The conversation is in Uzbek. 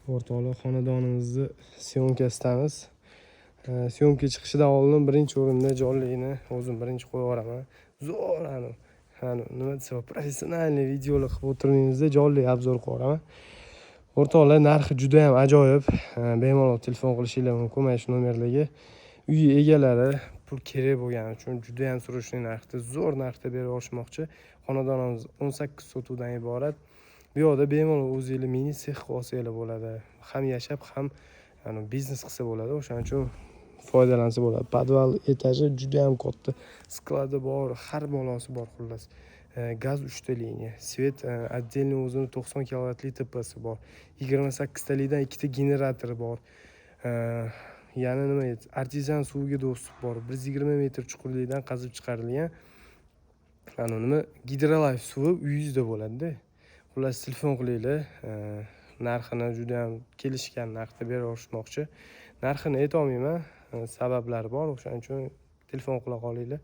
O'rtoqlar, xonadonimizni syomkasidamiz. Syomka chiqishidan oldin birinchi o'rinda jonlikni o'zim birinchi qo'yib yuboraman. Zo'r nima desam, professionalniy videolar qilib o'tirmaymizda, jonli obzor qilib yuboraman. O'rtoqlar, narxi juda ham ajoyib. Bemalol telefon qilishingiz mumkin mana shu nomerlarga. Uy egalari pul kerak bo'lgani uchun juda ham surishli narxda, zo'r narxda berib yuborishmoqchi. Xonadonimiz 18 sotuvdan iborat. Bu yerda bemalol o'zingizlar mini sex olsanglar bo'ladi. Ham yashab, ham biznes qilsa bo'ladi. O'shaning uchun foydalansa bo'ladi. Podval etaji juda ham katta. Skladi bor, har balosi bor xullas. Gaz 3 ta liniya, svet отдельный o'zini 90 kilovatli tepasi bor. 28 talikdan 2 ta generatori bor. Yana nima edi? Artezan suviga dostуп bor. 120 metr chuqurlikdan qazib chiqarilgan. Hidrolife suvi uyingizda bo'ladi-da. Xullas telefon qilinglar. Narxini juda ham kelishgan narxda berib yuborishmoqchi. Narxini ayta olmayman, sabablari bor. O'shaning uchun telefon qila qolinglar.